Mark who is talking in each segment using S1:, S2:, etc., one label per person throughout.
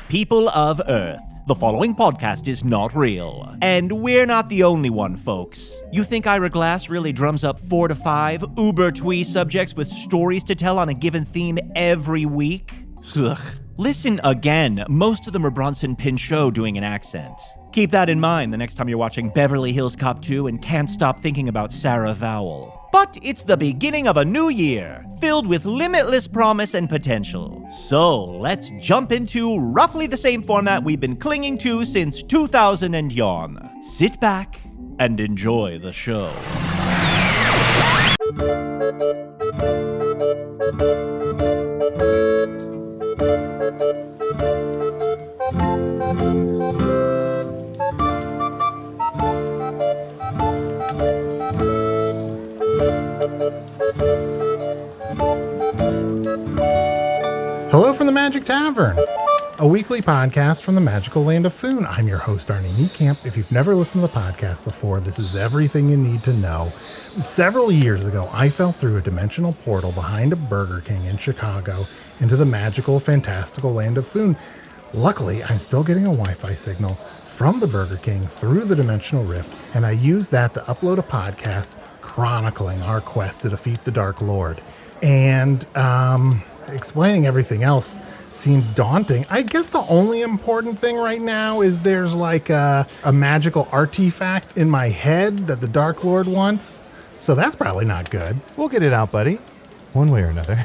S1: People of Earth, the following podcast is not real. And we're not the only one, folks. You think Ira Glass really drums up 4 to 5 uber-twee subjects with stories to tell on a given theme every week? Ugh. Listen again. Most of them are Bronson Pinchot doing an accent. Keep that in mind the next time you're watching Beverly Hills Cop 2 and can't stop thinking about Sarah Vowell. But it's the beginning of a new year, filled with limitless promise and potential. So let's jump into roughly the same format we've been clinging to since 2000 and yon. Sit back and enjoy the show.
S2: Hello from the Magic Tavern, a weekly podcast from the magical land of Foon. I'm your host, Arnie Niekamp. If you've never listened to the podcast before, this is everything you need to know. Several years ago, I fell through a dimensional portal behind a Burger King in Chicago into the magical, fantastical land of Foon. Luckily, I'm still getting a Wi-Fi signal from the Burger King through the dimensional rift, and I used that to upload a podcast chronicling our quest to defeat the Dark Lord. And, explaining everything else seems daunting. I guess the only important thing right now is there's like a magical artifact in my head that the Dark Lord wants. So that's probably not good.
S3: We'll get it out, buddy. One way or another.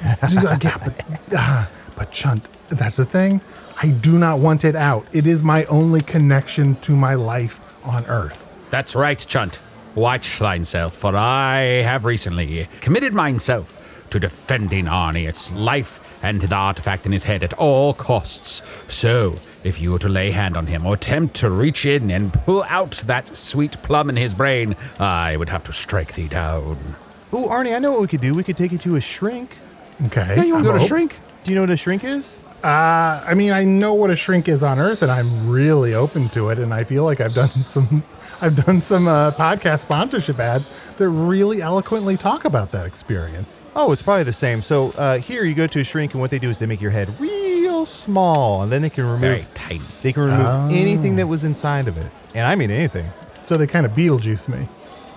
S2: But Chunt, that's the thing. I do not want it out. It is my only connection to my life on Earth.
S4: That's right, Chunt. Watch thyself, for I have recently committed myself to defending Arnie, its life, and the artifact in his head at all costs. So, if you were to lay hand on him or attempt to reach in and pull out that sweet plum in his brain, I would have to strike thee down.
S3: Ooh, Arnie, I know what we could do. We could take you to a shrink.
S2: Okay.
S4: Yeah, you want to go to shrink?
S3: Do you know what a shrink is?
S2: I mean, I know what a shrink is on Earth, and I'm really open to it. And I feel like I've done some podcast sponsorship ads that really eloquently talk about that experience.
S3: Oh, it's probably the same. So here you go to a shrink, and what they do is they make your head real small, and then they can remove
S4: Very tiny.
S3: They can remove anything that was inside of it, and I mean anything.
S2: So they kind of Beetlejuice me.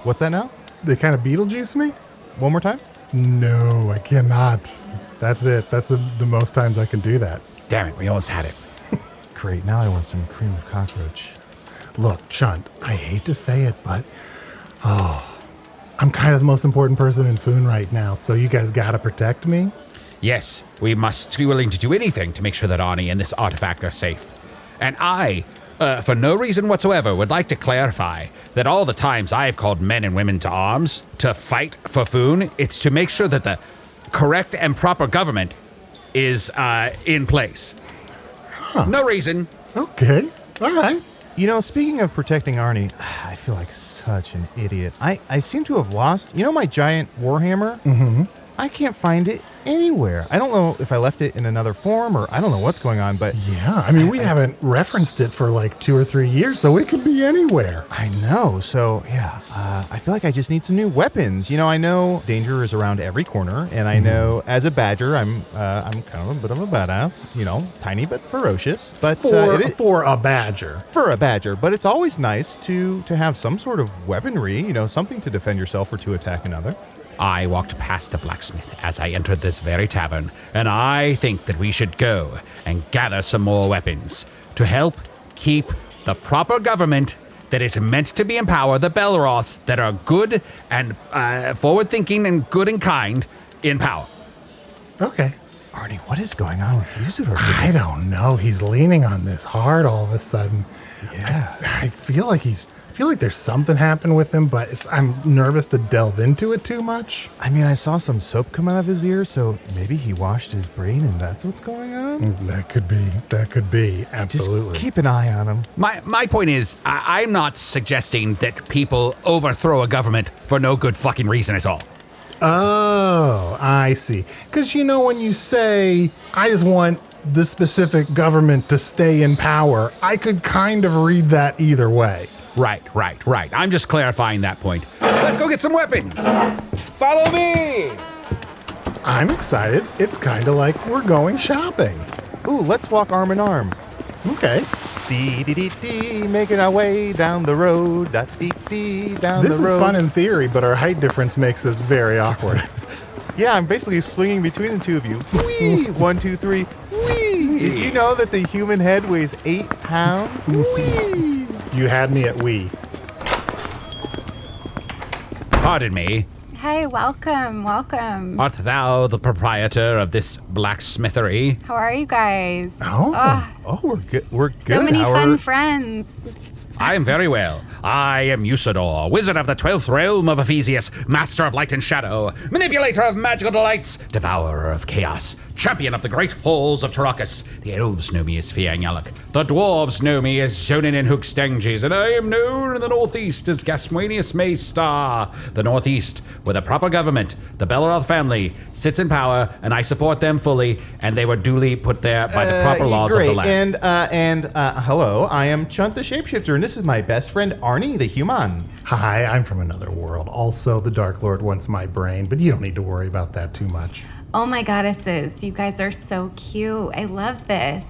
S3: What's that now?
S2: They kind of Beetlejuice me?
S3: One more time?
S2: No, I cannot. That's it. That's the most times I can do that.
S4: Damn it, we almost had it.
S3: Great. Now I want some cream of cockroach.
S2: Look, Chunt, I hate to say it, but I'm kind of the most important person in Foon right now, so you guys gotta protect me.
S4: Yes, we must be willing to do anything to make sure that Arnie and this artifact are safe. And I, for no reason whatsoever, would like to clarify that all the times I've called men and women to arms to fight for Foon, it's to make sure that the correct and proper government is in place. Huh. No reason.
S2: Okay. All right.
S3: You know, speaking of protecting Arnie, I feel like such an idiot. I seem to have lost, my giant warhammer?
S2: Mm-hmm.
S3: I can't find it anywhere. I don't know if I left it in another form or I don't know what's going on, but...
S2: Yeah, I mean, we haven't referenced it for like 2 or 3 years, so it could be anywhere.
S3: I know. So, yeah, I feel like I just need some new weapons. I know danger is around every corner, and I know as a badger, I'm kind of a bit of a badass. Tiny but ferocious. But
S2: for a badger.
S3: For a badger. But it's always nice to have some sort of weaponry, something to defend yourself or to attack another.
S4: I walked past a blacksmith as I entered this very tavern, and I think that we should go and gather some more weapons to help keep the proper government that is meant to be in power, the Belroths that are good and forward-thinking and good and kind in power.
S2: Okay.
S3: Arnie, what is going on with Usidore today?
S2: I don't know. He's leaning on this hard all of a sudden.
S3: Yeah.
S2: I feel like there's something happened with him, but I'm nervous to delve into it too much.
S3: I mean, I saw some soap come out of his ear, so maybe he washed his brain and that's what's going on?
S2: That could be. Absolutely.
S3: Just keep an eye on him.
S4: My point is, I'm not suggesting that people overthrow a government for no good fucking reason at all.
S2: Oh, I see. Because, when you say, I just want the specific government to stay in power, I could kind of read that either way.
S4: Right. I'm just clarifying that point. Let's go get some weapons. Follow me.
S2: I'm excited. It's kind of like we're going shopping.
S3: Ooh, let's walk arm in arm.
S2: Okay.
S3: Dee, making our way down the road. Dee, down the road.
S2: This is fun in theory, but our height difference makes this very awkward.
S3: Yeah, I'm basically swinging between the two of you. Whee! 1, 2, 3. Whee! Did you know that the human head weighs 8 pounds? Whee!
S2: You had me at we.
S4: Pardon me.
S5: Hi, welcome.
S4: Art thou the proprietor of this blacksmithery?
S5: How are you guys?
S2: Oh,
S3: We're good. We're good.
S5: So many fun friends.
S4: I am very well. I am Usidore, wizard of the 12th realm of Ephesius, master of light and shadow, manipulator of magical delights, devourer of chaos, champion of the great halls of Tarakas. The elves know me as Fiangyalak. The dwarves know me as Zonin and Hookstanges, and I am known in the northeast as Gasmuenius Maystar. The northeast, with a proper government, the Belleroth family sits in power, and I support them fully, and they were duly put there by the proper laws of the land.
S3: Hello, I am Chunt the Shapeshifter, and this is my best friend Arnie the Human.
S2: Hi, I'm from another world. Also, the Dark Lord wants my brain, but you don't need to worry about that too much.
S5: Oh my goddesses, you guys are so cute. I love this.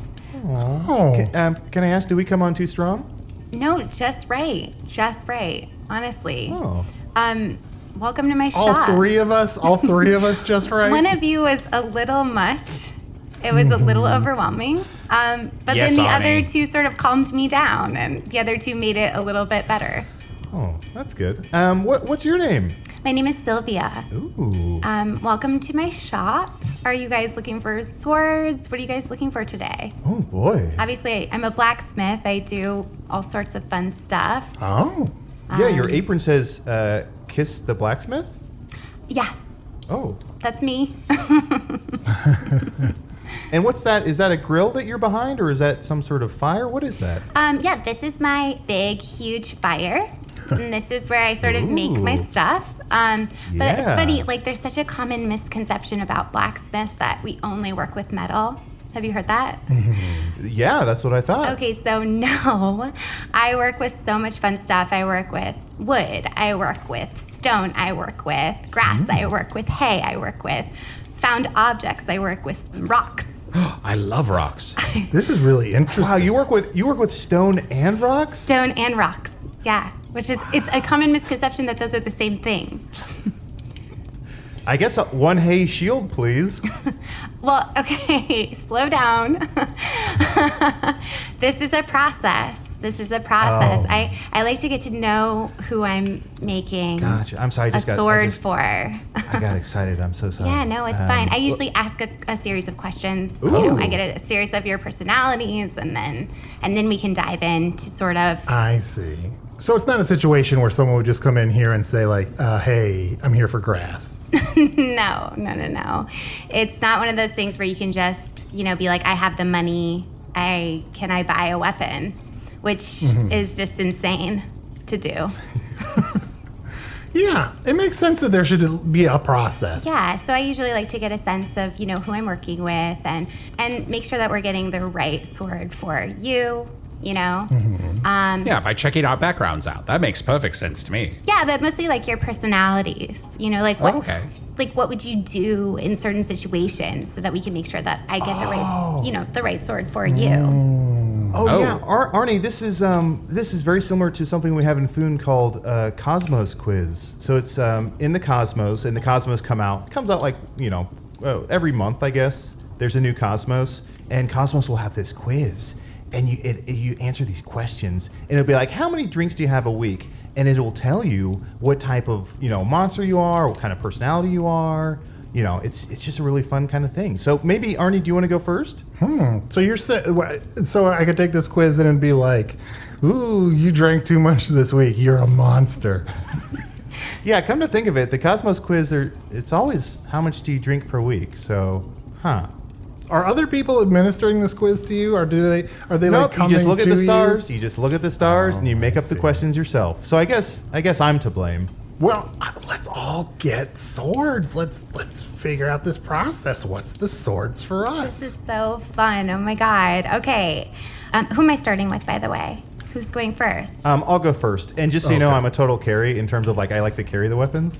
S2: Oh.
S3: Can I ask, do we come on too strong?
S5: No, just right. Just right. Honestly.
S3: Oh.
S5: Welcome to my
S2: All
S5: shop.
S2: three of us just right?
S5: One of you was a little much. It was a little overwhelming. But
S4: Yes,
S5: then the
S4: Arnie.
S5: other two sort of calmed me down, and the other two made it a little bit better.
S3: Oh, that's good. What's your name?
S5: My name is Sylvia.
S3: Ooh.
S5: Welcome to my shop. Are you guys looking for swords? What are you guys looking for today?
S3: Oh, boy.
S5: Obviously, I'm a blacksmith. I do all sorts of fun stuff.
S2: Oh.
S3: Yeah, your apron says, kiss the blacksmith?
S5: Yeah,
S3: Oh.
S5: that's me.
S3: And what's that? Is that a grill that you're behind, or is that some sort of fire? What is that?
S5: Yeah, this is my big, huge fire. And this is where I sort of make my
S3: Ooh.
S5: stuff. But it's
S3: Yeah.
S5: funny, like there's such a common misconception about blacksmiths that we only work with metal. Have you heard that?
S3: Yeah, that's what I thought.
S5: Okay, so no, I work with so much fun stuff. I work with wood, I work with stone, I work with grass, I work with hay, I work with found objects, I work with rocks.
S4: I love rocks.
S2: This is really interesting.
S3: Wow, you work with stone and rocks?
S5: Stone and rocks, yeah. Which is, it's a common misconception that those are the same thing.
S3: I guess one hay shield, please.
S5: Well, okay, slow down. This is a process.
S3: Oh.
S5: I like to get to know who I'm making
S3: Gotcha. I'm sorry,
S5: a sword for.
S3: I got excited. I'm so sorry.
S5: Yeah, no, it's fine. I usually ask a series of questions. You know, I get a series of your personalities, and then we can dive into sort of.
S2: I see. So it's not a situation where someone would just come in here and say like, hey, I'm here for grass.
S5: No. It's not one of those things where you can just, be like, I have the money. Can I buy a weapon? Which is just insane to do.
S2: Yeah, it makes sense that there should be a process.
S5: Yeah, so I usually like to get a sense of, who I'm working with and make sure that we're getting the right sword for you,
S4: Yeah, by checking our backgrounds out. That makes perfect sense to me.
S5: Yeah, but mostly like your personalities, like what, like what would you do in certain situations so that we can make sure that I get the right, the right sword for you.
S3: Oh, yeah, Arnie, this is very similar to something we have in Foon called Cosmos Quiz. So it's in the Cosmos, and the Cosmos comes out like every month, I guess. There's a new Cosmos, and Cosmos will have this quiz, and you answer these questions, and it'll be like, how many drinks do you have a week? And it will tell you what type of monster you are, what kind of personality you are. It's just a really fun kind of thing. So maybe, Arnie, do you want to go first?
S2: So you're so I could take this quiz and be like, ooh, you drank too much this week. You're a monster.
S3: Yeah, come to think of it, the Cosmos Quiz, it's always how much do you drink per week? So,
S2: Are other people administering this quiz to you, or are they
S3: Nope,
S2: like coming
S3: you just look at
S2: to
S3: the stars. You just look at the stars, and you make
S2: I
S3: up the
S2: see.
S3: questions yourself. So I guess I'm to blame.
S2: Well, let's all get swords. Let's figure out this process. What's the swords for
S5: This is
S2: us?
S5: so fun. Oh my God. Okay. Who am I starting with, by the way? Who's going first?
S3: I'll go first, and just so you know, I'm a total carry in terms of like I like to carry the weapons.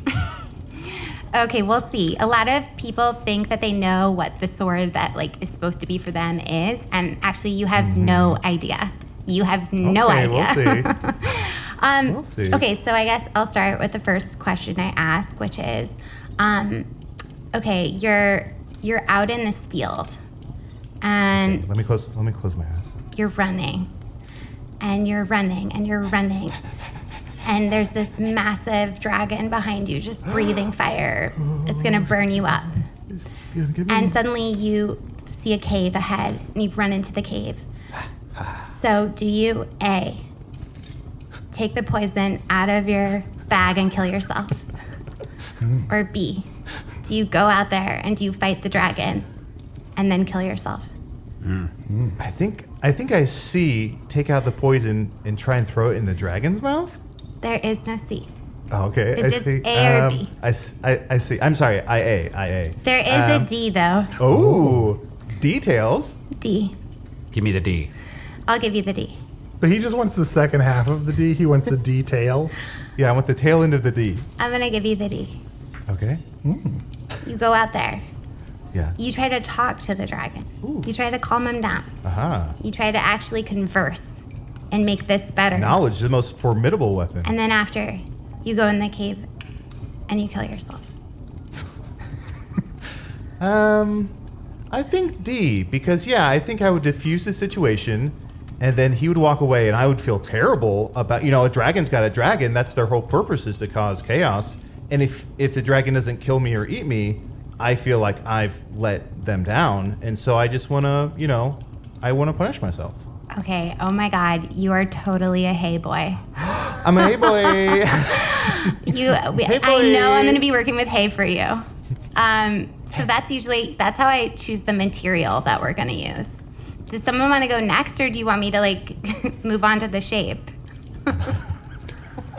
S5: Okay, we'll see. A lot of people think that they know what the sword that like is supposed to be for them is, and actually you have no idea. You have no idea.
S3: We'll see.
S5: Okay, so I guess I'll start with the first question I ask, which is, okay, you're out in this field, and
S3: Let me close my eyes.
S5: you're running, and you're running, and you're running, and there's this massive dragon behind you, just breathing fire. It's gonna burn you up. And suddenly you see a cave ahead, and you run into the cave. So do you A, take the poison out of your bag and kill yourself? Or B, do you go out there and do you fight the dragon and then kill yourself?
S3: I think I see. Take out the poison and try and throw it in the dragon's mouth.
S5: There is no C.
S3: Oh, okay.
S5: It's
S3: I
S5: just
S3: see.
S5: A or B.
S3: I see. I'm sorry. IA.
S5: There is a D though.
S3: Oh, details.
S5: D.
S4: Give me the D.
S5: I'll give you the D.
S2: But he just wants the second half of the D. He wants the details.
S3: Yeah, I want the tail end of the D.
S5: I'm gonna give you the D.
S3: Okay.
S5: You go out there.
S3: Yeah.
S5: You try to talk to the dragon. You try to calm him down.
S3: Aha.
S5: You try to actually converse and make this better.
S3: Knowledge is the most formidable weapon.
S5: And then after, you go in the cave and you kill yourself.
S3: I think D, because I think I would diffuse the situation, and then he would walk away, and I would feel terrible about, a dragon's got a dragon. That's their whole purpose, is to cause chaos. And if the dragon doesn't kill me or eat me, I feel like I've let them down, and so I just want to, I want to punish myself.
S5: Okay, oh my God, you are totally a hey boy.
S3: I'm a hey boy.
S5: I know I'm going to be working with hay for you. So that's how I choose the material that we're going to use. Does someone want to go next, or do you want me to move on to the shape?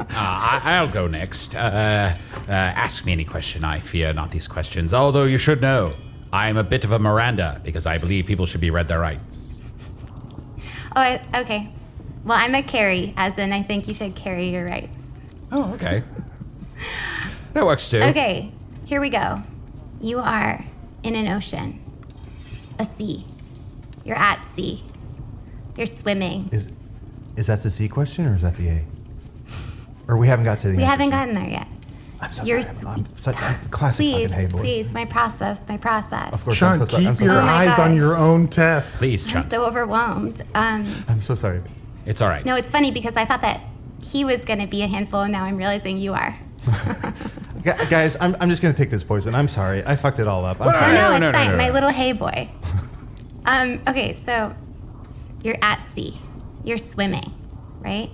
S4: I'll go next. Ask me any question. I fear not these questions. Although you should know, I am a bit of a Miranda because I believe people should be read their rights.
S5: Oh, okay. Well, I'm a carry, as in I think you should carry your rights.
S4: Oh, okay. That works too.
S5: Okay, here we go. You are in an ocean, a sea. You're at sea. You're swimming.
S3: Is that the C question, or is that the A? Or we haven't got to the
S5: We
S3: answers
S5: haven't
S3: yet?
S5: gotten there yet.
S3: I'm so
S5: You're
S3: sorry. I'm classic
S5: Please,
S3: fucking hey boy.
S5: please, my process.
S3: Of course,
S2: Sean,
S3: I'm so sorry.
S2: keep
S3: I'm so
S2: your
S3: sorry.
S5: my
S2: eyes
S5: God.
S2: on your own test.
S4: Please,
S5: I'm
S4: Chunt.
S5: so overwhelmed.
S3: I'm so sorry.
S4: It's all right.
S5: No, it's funny because I thought that he was going to be a handful, and now I'm realizing you are.
S3: Guys, I'm just gonna take this poison. I'm sorry. I fucked it all up. I'm
S4: Well,
S3: sorry.
S5: No,
S4: no,
S5: it's
S4: no,
S5: fine.
S4: no,
S5: My
S4: no.
S5: little hay boy. Okay, so you're at sea. You're swimming, right?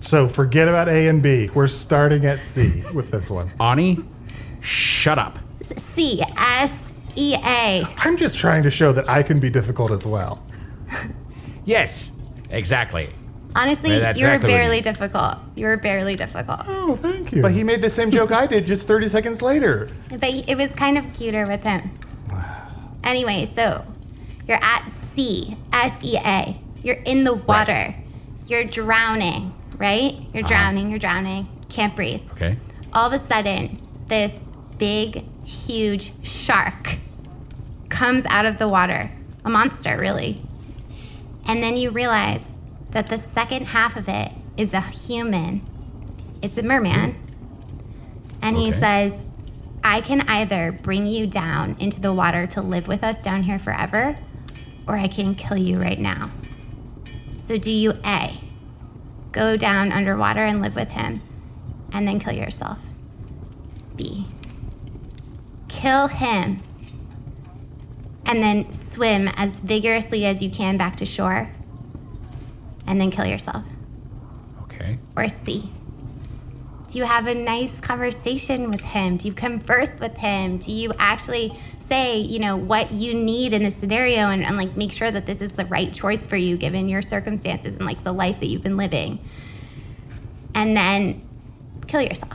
S2: So forget about A and B. We're starting at C with this one.
S4: Arnie, shut up.
S5: C, S-E-A.
S2: I'm just trying to show that I can be difficult as well.
S4: Yes, exactly.
S5: Honestly,
S4: Yeah, that's
S5: you were
S4: exactly what
S5: barely
S4: you-
S5: difficult. You were barely difficult.
S2: Oh, thank you.
S3: But he made the same joke I did just 30 seconds later.
S5: But it was kind of cuter with him. Anyway, so you're at sea, S-E-A. You're in the water. You're drowning, right? You're drowning. Can't breathe.
S4: Okay.
S5: All of a sudden, this big, huge shark comes out of the water. A monster, really. And then you realize that the second half of it is a human. It's a merman. And he
S4: Okay.
S5: says, I can either bring you down into the water to live with us down here forever, or I can kill you right now. So do you A, go down underwater and live with him, and then kill yourself? B, kill him, and then swim as vigorously as you can back to shore, and then kill yourself?
S4: Okay.
S5: Or C, do you have a nice conversation with him? Do you converse with him? Do you actually say, what you need in this scenario and like make sure that this is the right choice for you given your circumstances and like the life that you've been living? And then kill yourself.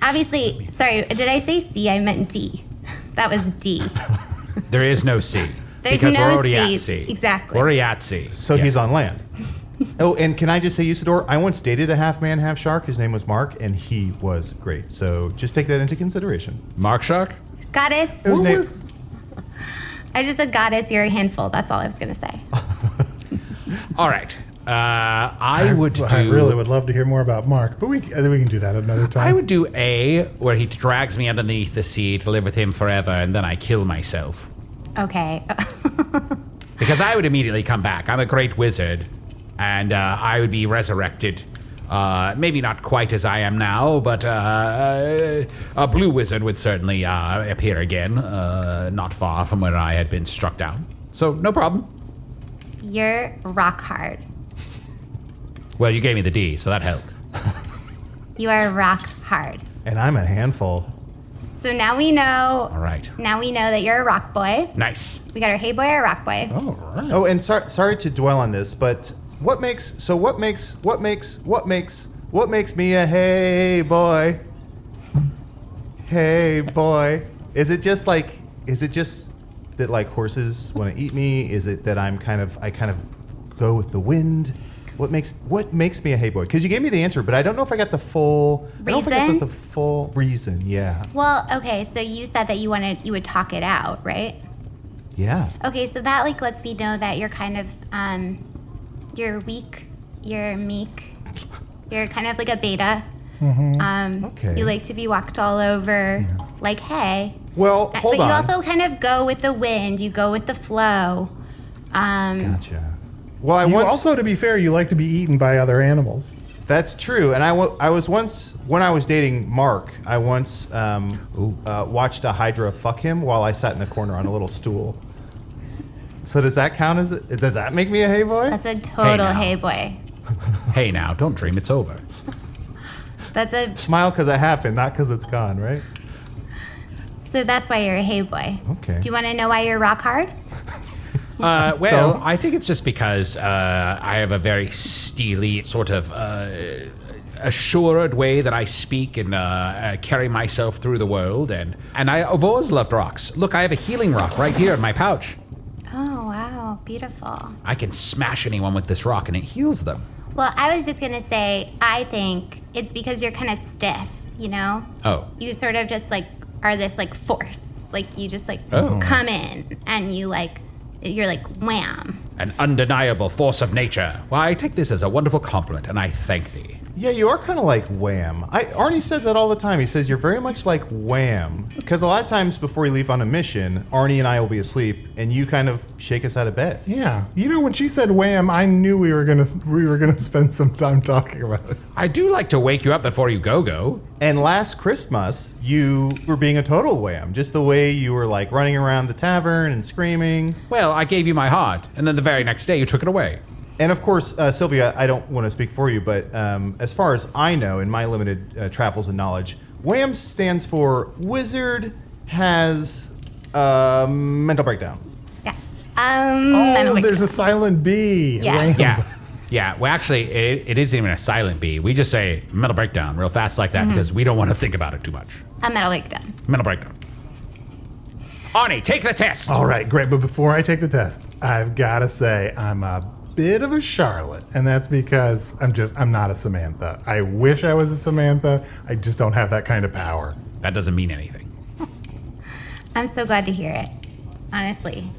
S5: Obviously, sorry, did I say C? I meant D. That was D.
S4: There is no C.
S5: There's
S4: because
S5: no
S4: we're already
S5: C.
S4: at sea.
S5: Exactly.
S4: We're already at sea.
S3: So
S4: Yeah.
S3: he's on land. Oh, and can I just say, Usidore, I once dated a half man, half shark. His name was Mark, and he was great. So just take that into consideration.
S4: Mark Shark?
S5: Goddess.
S3: His name.
S5: I just said goddess, you're a handful. That's all I was going to say.
S4: All right. I
S2: really would love to hear more about Mark, but I think we can do that another time.
S4: I would do A, where he drags me underneath the sea to live with him forever, and then I kill myself.
S5: Okay.
S4: Because I would immediately come back. I'm a great wizard, and I would be resurrected. Maybe not quite as I am now, but a blue wizard would certainly appear again, not far from where I had been struck down. So, no problem.
S5: You're rock hard.
S4: Well, you gave me the D, so that helped.
S5: You are rock hard.
S3: And I'm a handful.
S5: So now we know.
S4: All right.
S5: Now we know that you're a rock boy.
S4: Nice.
S5: We got our hey boy or rock boy.
S2: All right.
S3: Oh, and sorry to dwell on this, but what makes me a hey boy? Hey boy. Is it just that like horses want to eat me? Is it that I kind of go with the wind? What makes me a hey boy? Because you gave me the answer, but I don't know if I got the full reason. I don't know if I got the full reason. Yeah.
S5: Well, okay, so you said that you would talk it out, right?
S3: Yeah.
S5: Okay, so that like lets me know that you're kind of you're weak, you're meek, you're kind of like a beta.
S3: Okay.
S5: You like to be walked all over, like hey.
S3: Well, hold
S5: but
S3: on.
S5: you also kind of go with the wind. You go with the flow.
S3: Gotcha. Well,
S2: Also, to be fair, you like to be eaten by other animals.
S3: That's true, and I was once, when I was dating Mark, I once watched a hydra fuck him while I sat in the corner on a little stool. So does that count does that make me a hey boy?
S5: That's a total
S4: now.
S5: hey boy.
S4: Hey now, don't dream it's over.
S5: That's a
S3: Smile because it happened, not because it's gone, right?
S5: so that's why you're a hey boy.
S3: Okay.
S5: Do you want to know why you're rock hard?
S4: Well, I think it's just because I have a very steely, sort of assured way that I speak and carry myself through the world, and I've always loved rocks. Look, I have a healing rock right here in my pouch.
S5: Oh wow, beautiful.
S4: I can smash anyone with this rock and it heals them.
S5: Well, I was just gonna say, I think it's because you're kind of stiff, you know?
S4: Oh.
S5: You sort of just like are this like force, like you just like
S4: Oh.
S5: come in and you're like wham.
S4: An undeniable force of nature. Well, I take this as a wonderful compliment, and I thank thee.
S3: Yeah, you are kind of like Wham. Arnie says that all the time. He says you're very much like Wham. Because a lot of times before we leave on a mission, Arnie and I will be asleep, and you kind of shake us out of bed.
S2: Yeah. You know, when she said wham, I knew we were gonna spend some time talking about it.
S4: I do like to wake you up before you go.
S3: And last Christmas, you were being a total Wham. Just the way you were like running around the tavern and screaming.
S4: Well, I gave you my heart, and then the very next day you took it away.
S3: And of course, Sylvia, I don't want to speak for you, but as far as I know, in my limited travels and knowledge, WHAM stands for Wizard Has Mental Breakdown.
S5: Yeah.
S2: Oh, there's a silent B.
S5: Yeah.
S2: Wham.
S4: Yeah. Well, actually, it isn't even a silent B. We just say mental breakdown real fast like that because we don't want to think about it too much.
S5: A metal breakdown.
S4: Mental breakdown. Arnie, take the test.
S2: All right, great. But before I take the test, I've got to say I'm a bit of a Charlotte, and that's because I'm not a Samantha. I wish I was a Samantha. I just don't have that kind of power.
S4: That doesn't mean anything.
S5: I'm so glad to hear it, honestly.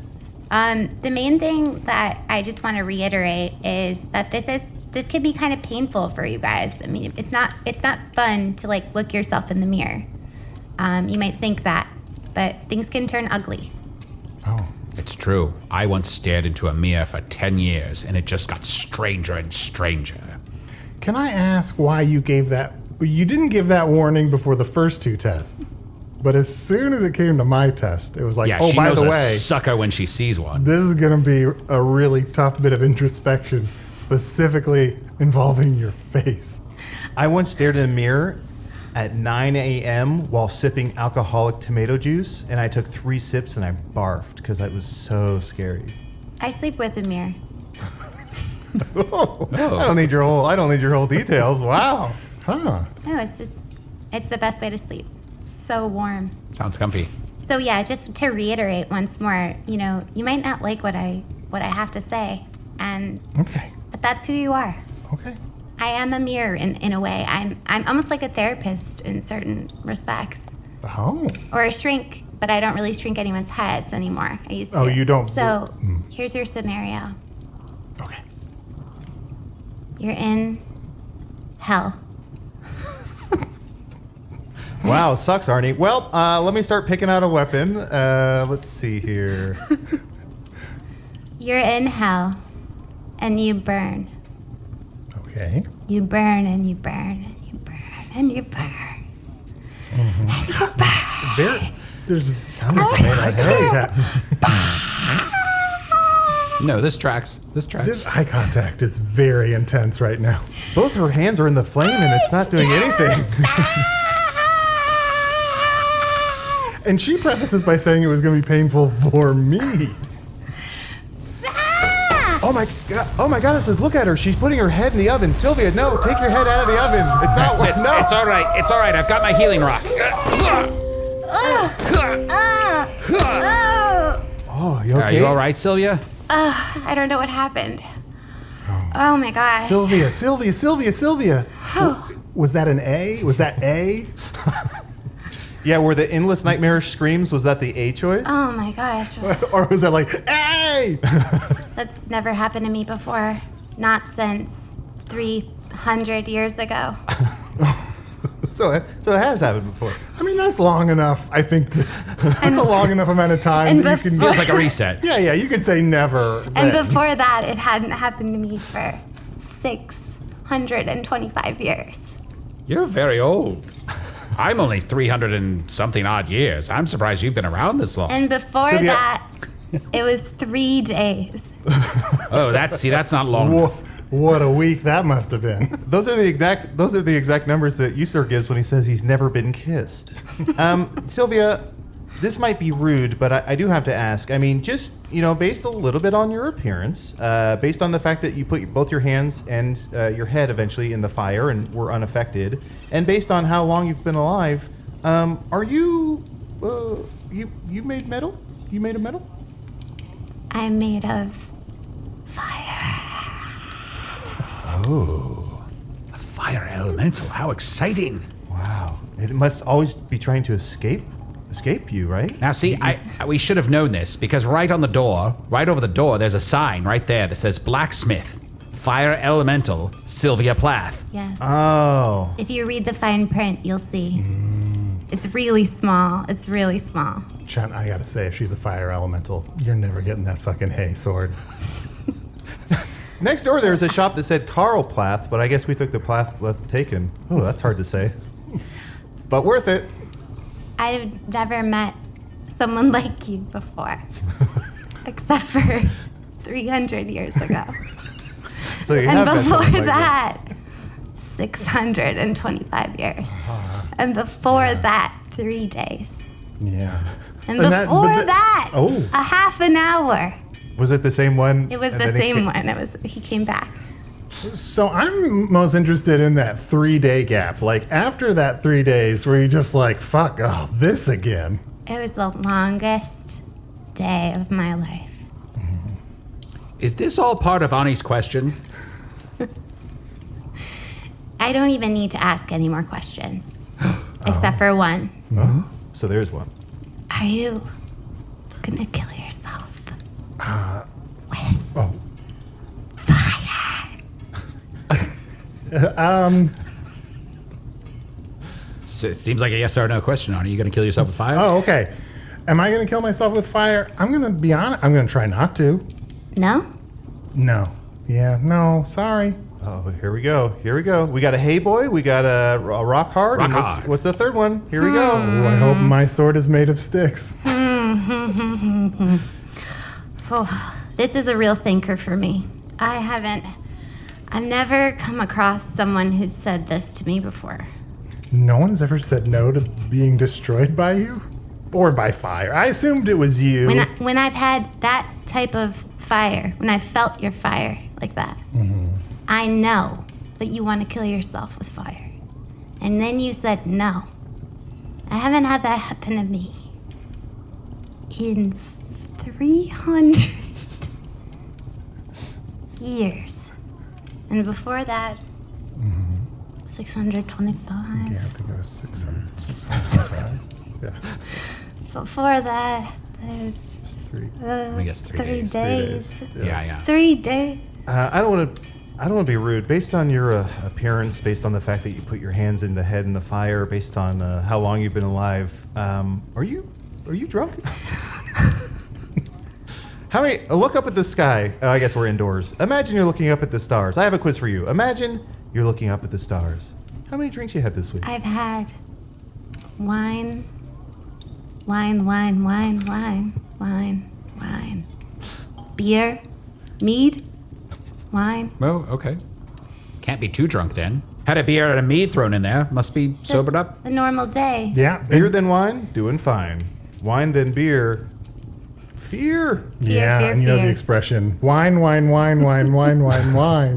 S5: The main thing that I just want to reiterate is that this can be kind of painful for you guys. I mean, it's not fun to like look yourself in the mirror. You might think that, but things can turn ugly.
S2: Oh.
S4: It's true. I once stared into a mirror for 10 years, and it just got stranger and stranger.
S2: Can I ask why you gave that? You didn't give that warning before the first two tests, but as soon as it came to my test, it was like,
S4: Yeah,
S2: oh,
S4: she
S2: by
S4: knows
S2: the
S4: a
S2: way,
S4: sucker when she sees one.
S2: this is going to be a really tough bit of introspection, specifically involving your face.
S3: I once stared in a mirror at 9 a.m. while sipping alcoholic tomato juice, and I took 3 sips and I barfed because it was so scary.
S5: I sleep with a mirror.
S3: I don't need your whole details. Wow.
S2: Huh.
S5: No, it's the best way to sleep. So warm.
S4: Sounds comfy.
S5: So yeah, just to reiterate once more, you know, you might not like what I have to say, and
S2: Okay.
S5: That's who you are.
S2: Okay.
S5: I am a mirror in a way. I'm almost like a therapist in certain respects.
S2: Oh.
S5: Or a shrink, but I don't really shrink anyone's heads anymore. I used to.
S2: Oh, you don't.
S5: So here's your scenario.
S2: Okay.
S5: You're in hell.
S3: Wow, sucks, Arnie. Well, let me start picking out a weapon. Let's see here.
S5: You're in hell, and you burn.
S2: Okay.
S5: You burn and you burn and you burn and you burn. And you burn.
S3: Very.
S2: There's
S3: Sounds like
S2: eye contact.
S4: No, this tracks. This tracks.
S2: This eye contact is very intense right now.
S3: Both her hands are in the flame and it's not doing anything.
S2: And she prefaces by saying it was going to be painful for me.
S3: Oh my goddesses, look at her. She's putting her head in the oven. Sylvia, no, take your head out of the oven. It's not no.
S4: It's all right. It's all right. I've got my healing rock.
S3: Oh, you okay?
S4: Are you all right, Sylvia?
S5: I don't know what happened. Oh my gosh.
S2: Sylvia. Was that an A? Was that A?
S3: Yeah, were the endless nightmarish screams, was that the A choice?
S5: Oh my gosh.
S2: Or was that like, A?
S5: That's never happened to me before. Not since 300 years ago.
S3: So it has happened before.
S2: I mean, that's long enough, I think. That's a long enough amount of time
S5: and
S2: that you can...
S4: Feels like a reset.
S2: Yeah, you could say never.
S5: And
S2: then.
S5: before that, it hadn't happened to me for 625 years.
S4: You're very old. I'm only 300 and something odd years. I'm surprised you've been around this long.
S5: And before
S3: Sylvia-
S5: that, it was 3 days.
S4: Oh, that's not long.
S2: Woof, what a week that must have been.
S3: Those are the exact numbers that Usidore gives when he says he's never been kissed. Sylvia, this might be rude, but I do have to ask. I mean, just, based a little bit on your appearance, based on the fact that you put both your hands and your head eventually in the fire and were unaffected, and based on how long you've been alive, are you, you made metal? You made of metal?
S5: I'm made of fire.
S4: Oh, a fire elemental. How exciting.
S3: Wow. It must always be trying to escape you, right?
S4: Now, see, we should have known this because right over the door, there's a sign right there that says Blacksmith, Fire Elemental, Sylvia Plath.
S5: Yes.
S3: Oh.
S5: If you read the fine print, you'll see. It's really small. It's really small.
S2: Chunt, I gotta say, if she's a fire elemental, you're never getting that fucking hay sword.
S3: Next door, there was a shop that said Carl Plath, but I guess we took the Plath taken. Oh, that's hard to say. But worth it.
S5: I've never met someone like you before, except for 300 years ago.
S3: So you
S5: And
S3: have met
S5: before
S3: someone like
S5: that, 625 years. And before that, 3 days.
S2: Yeah.
S5: And
S2: And
S5: before that,
S2: oh.
S5: a half an hour.
S3: Was it the same one?
S5: It was
S3: and
S5: the
S3: then
S5: same
S3: came-
S5: one. He came back.
S2: So I'm most interested in that 3-day gap. Like after that 3 days where you're just like, fuck, this again.
S5: It was the longest day of my life.
S4: Is this all part of Arnie's question?
S5: I don't even need to ask any more questions, except for one.
S3: So there's one.
S5: Are you gonna kill yourself?
S2: Oh.
S4: So it seems like a yes or no question, Arnie. You gonna kill yourself with fire?
S2: Oh, okay. Am I going to kill myself with fire? I'm going to be honest. I'm going to try not to.
S5: No?
S2: No. Yeah, no, sorry.
S3: Oh, here we go. We got a hay boy. We got a rock hard.
S4: Rock
S3: and
S4: hard.
S3: What's the third one? Here we go.
S2: Oh, I hope my sword is made of sticks.
S5: Oh, this is a real thinker for me. I've never come across someone who's said this to me before.
S2: No one's ever said no to being destroyed by you? Or by fire. I assumed it was you.
S5: When I've had that type of fire, when I've felt your fire like that, I know that you want to kill yourself with fire. And then you said no. I haven't had that happen to me in 300 years. And before that, 625.
S2: Yeah, I think it was 625. Yeah.
S5: Before that, there's
S2: It's three.
S4: I guess 3 days.
S5: 3 days.
S4: Yeah.
S5: 3 days.
S3: I don't want to be rude. Based on your appearance, based on the fact that you put your hands in the head in the fire, based on how long you've been alive, are you drunk? How many? Look up at the sky. I guess we're indoors. Imagine you're looking up at the stars. I have a quiz for you. Imagine you're looking up at the stars. How many drinks you had this week?
S5: I've had wine. Beer, mead, wine.
S4: Well, okay. Can't be too drunk then. Had a beer and a mead thrown in there. Must be sobered up.
S5: A normal day.
S2: Yeah.
S3: Beer then wine, doing fine. Wine then beer, fear.
S2: Yeah,
S5: fear,
S2: and you know the
S5: fear.
S2: expression, wine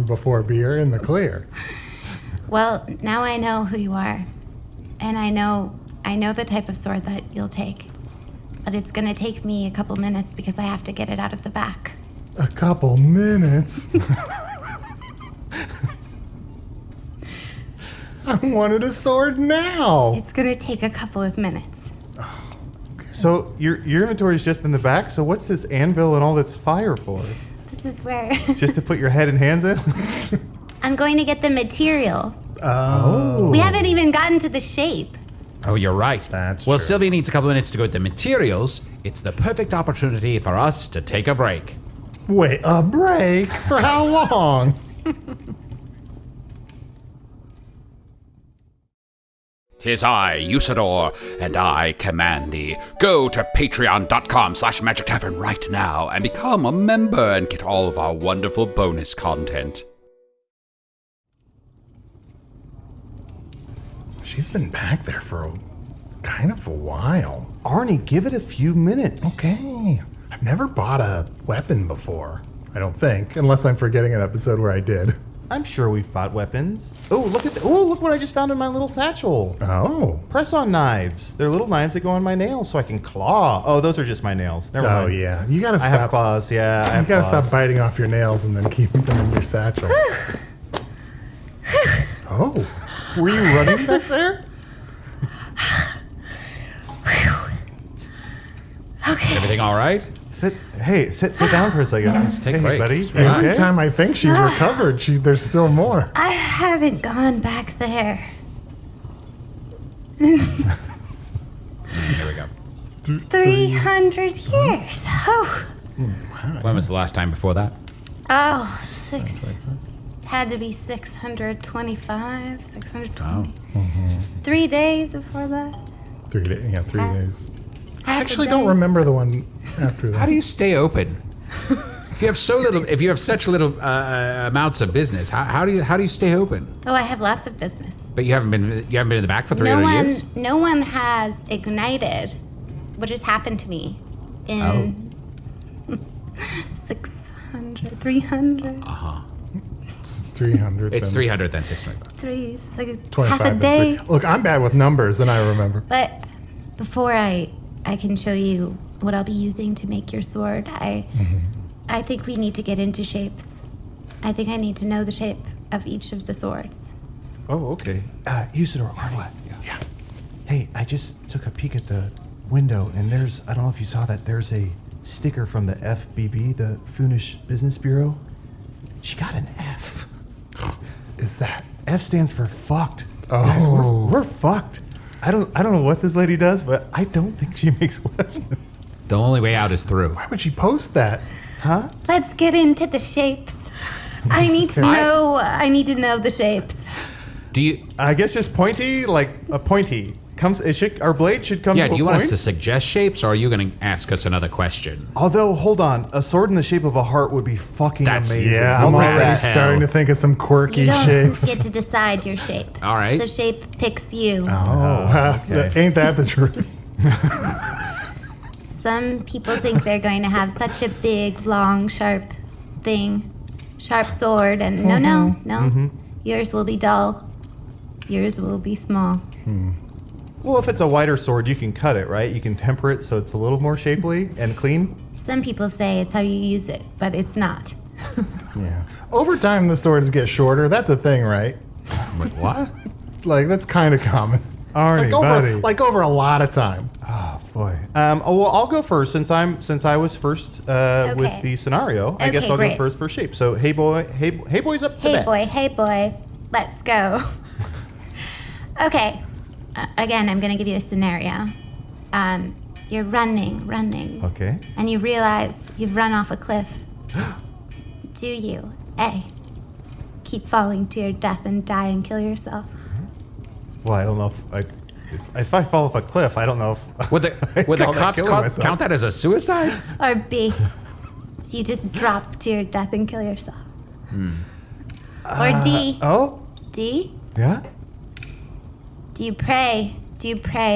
S2: before beer in the clear.
S5: Well, now I know who you are. And I know the type of sword that you'll take. But it's gonna take me a couple minutes because I have to get it out of the back.
S2: A couple minutes. I wanted a sword now.
S5: It's gonna take a couple of minutes.
S3: So your inventory is just in the back. So what's this anvil and all this fire for?
S5: This is where
S3: Just to put your head and hands in?
S5: I'm going to get the material.
S2: Oh.
S5: We haven't even gotten to the shape.
S4: Oh, you're right.
S2: That's
S4: well,
S2: true.
S4: Sylvia needs a couple minutes to go with the materials. It's the perfect opportunity for us to take a break.
S2: Wait, a break? For how long?
S4: Tis I, Usidore, and I command thee. Go to patreon.com/Magic Tavern right now and become a member and get all of our wonderful bonus content.
S2: She's been back there for kind of a while.
S3: Arnie, give it a few minutes.
S2: Okay. I've never bought a weapon before, I don't think, unless I'm forgetting an episode where I did.
S3: I'm sure we've bought weapons. Oh, look what I just found in my little satchel.
S2: Oh.
S3: Press-on knives. They're little knives that go on my nails so I can claw. Oh, those are just my nails. Never mind.
S2: Oh, yeah. You gotta
S3: I have
S2: stop.
S3: claws, yeah. I
S2: You
S3: have
S2: gotta
S3: claws.
S2: stop biting off your nails and then keeping them in your satchel. Oh.
S3: Were you running back there?
S5: Okay.
S4: Everything all right?
S3: Sit down for a second.
S4: take a
S3: hey,
S4: break.
S3: buddy.
S4: Just
S3: You
S2: Every
S3: okay?
S2: time I think she's recovered, there's still more.
S5: I haven't gone back there.
S4: There we go.
S5: 300 years. Oh.
S4: When was the last time before that?
S5: Oh, had to be 625, 620. 3 days before that.
S2: 3 days. Yeah, 3 days. I
S5: Half a
S2: actually
S5: day.
S2: don't remember the one after that.
S4: How do you stay open? If you have such little amounts of business, how do you stay open?
S5: Oh, I have lots of business.
S4: But you haven't been in the back for 300 years.
S5: No one has ignited what just happened to me in 600, 300,
S2: 300.
S4: It's
S2: then
S4: 300 then 625.
S2: 25.
S5: half a
S2: then
S5: day.
S2: Look, I'm bad with numbers, and I remember.
S5: But before I can show you what I'll be using to make your sword, I think we need to get into shapes. I think I need to know the shape of each of the swords.
S3: Oh, okay. Usidore, Arnie. Yeah. Hey, I just took a peek at the window, and I don't know if you saw that, there's a sticker from the FBB, the Foonish Business Bureau. She got an F.
S2: Is that?
S3: F stands for fucked.
S2: Oh.
S3: Guys, we're fucked. I don't know what this lady does, but I don't think she makes weapons.
S4: The only way out is through.
S2: Why would she post that?
S3: Huh?
S5: Let's get into the shapes. I need to know. I need to know the shapes.
S4: Do you?
S3: I guess just pointy, like a pointy. Our blade should come
S4: Yeah.
S3: to
S4: Do
S3: a
S4: you want
S3: point.
S4: us to suggest shapes, or are you going to ask us another question?
S3: Although, hold on, a sword in the shape of a heart would be fucking
S4: That's-
S3: amazing.
S2: Yeah,
S3: I'll
S2: I'm
S3: take
S2: already
S3: that.
S2: starting to think of some quirky
S5: You don't
S2: shapes.
S5: get to decide your shape.
S4: All right.
S5: The shape picks you.
S3: okay.
S2: Ain't that the truth?
S5: Some people think they're going to have such a big, long, sharp sword, and no. Yours will be dull. Yours will be small.
S3: Well, if it's a wider sword, you can cut it, right? You can temper it so it's a little more shapely and clean.
S5: Some people say it's how you use it, but it's not.
S2: Yeah. Over time, the swords get shorter. That's a thing, right?
S4: Wait, what?
S2: Like, that's kind of common.
S3: Arnie, buddy.
S2: Over a lot of time.
S3: Oh boy. Well, I'll go first since I was first with the scenario. I guess I'll go first for shape. So hey boy's up to bat.
S5: Hey boy, let's go. Okay. Again, I'm gonna give you a scenario. You're running.
S3: Okay.
S5: And you realize you've run off a cliff. Do you A, keep falling to your death and die and kill yourself?
S3: Well, I don't know if I fall off a cliff, I don't know if
S4: Would the cops count that as a suicide?
S5: Or B, so you just drop to your death and kill yourself? Or D. D,
S3: Yeah?
S5: do you pray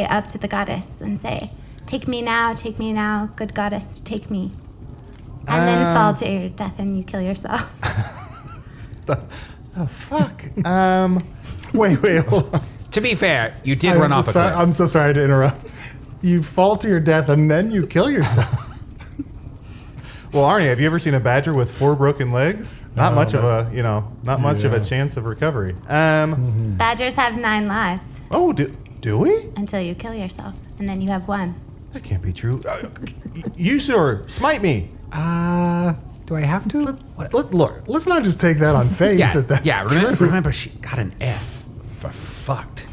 S5: up to the goddess and say, take me now, good goddess, take me. And then fall to your death and you kill yourself.
S3: Oh, fuck.
S2: Wait, hold on.
S4: To be fair, you did run off a cliff.
S2: I'm so sorry to interrupt. You fall to your death and then you kill yourself.
S3: Well, Arnie, have you ever seen a badger with 4 broken legs? Not much of a chance of recovery.
S5: Badgers have 9 lives
S3: Oh, do we?
S5: until you kill yourself, and then you have 1.
S3: That can't be true. Usidore, smite me.
S6: Do I have to?
S2: Look, let's not just take that on faith.
S4: Remember, she got an F for fucked.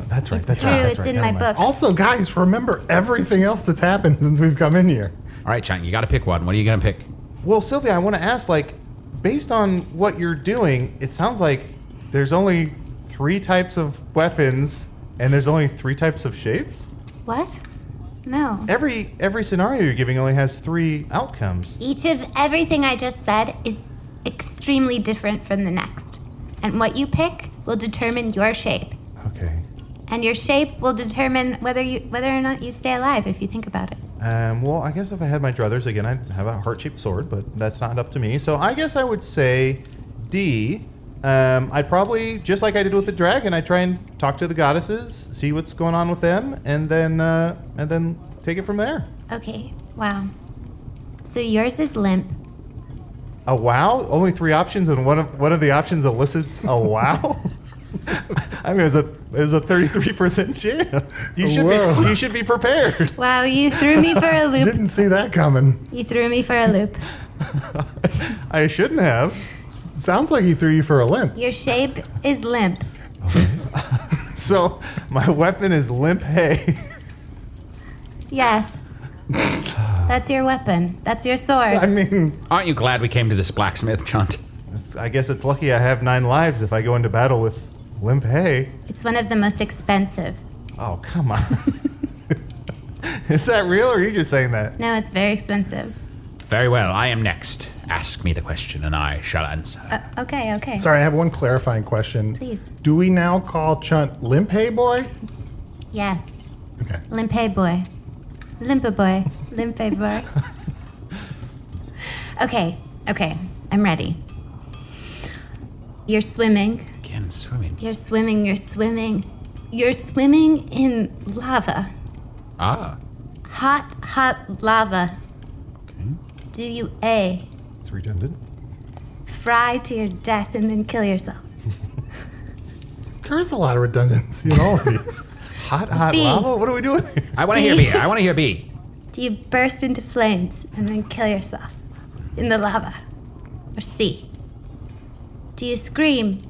S3: That's right.
S5: True, it's in my book.
S2: Also, guys, remember everything else that's happened since we've come in here.
S4: All right, Chunt, you got to pick one. What are you going to pick?
S3: Well, Sylvia, I want to ask, based on what you're doing, it sounds like there's only 3 types of weapons and there's only 3 types of shapes?
S5: What? No.
S3: Every scenario you're giving only has 3 outcomes.
S5: Each of everything I just said is extremely different from the next. And what you pick will determine your shape.
S3: Okay.
S5: And your shape will determine whether or not you stay alive, if you think about it.
S3: Well, I guess if I had my druthers again, I'd have a heart-shaped sword, but that's not up to me. So I guess I would say D. I'd probably, just like I did with the dragon, I'd try and talk to the goddesses, see what's going on with them, and then take it from there.
S5: Okay, wow. So yours is limp.
S3: A wow? Only 3 options, and one of the options elicits a wow? I mean, it was a 33% chance. You should be prepared.
S5: Wow, you threw me for a loop.
S2: Didn't see that coming.
S5: You threw me for a loop.
S3: I shouldn't have.
S2: Sounds like he threw you for a limp.
S5: Your shape is limp.
S3: So my weapon is limp hay.
S5: Yes. That's your weapon. That's your sword.
S2: I mean,
S4: Aren't you glad we came to this blacksmith, Chunt?
S3: I guess it's lucky I have 9 lives if I go into battle with limp hay.
S5: It's one of the most expensive.
S3: Oh, come on. Is that real, or are you just saying that?
S5: No, it's very expensive.
S4: Very well, I am next. Ask me the question and I shall answer.
S5: Okay.
S2: sorry, I have one clarifying question.
S5: Please.
S2: Do we now call Chunt Limp Hay Boy?
S5: Yes.
S2: Okay.
S5: Limpe boy. Limpa boy. Limpe boy. Okay. I'm ready. You're swimming.
S4: Again, swimming.
S5: You're swimming in lava.
S4: Ah.
S5: Hot lava.
S4: Okay.
S5: Do you A,
S3: It's redundant.
S5: fry to your death and then kill yourself?
S2: There is a lot of redundancy in all of these.
S3: Hot
S5: B.
S3: lava? What are we doing here?
S4: I want to hear B. I want to hear B.
S5: Do you burst into flames and then kill yourself in the lava? Or C, do you scream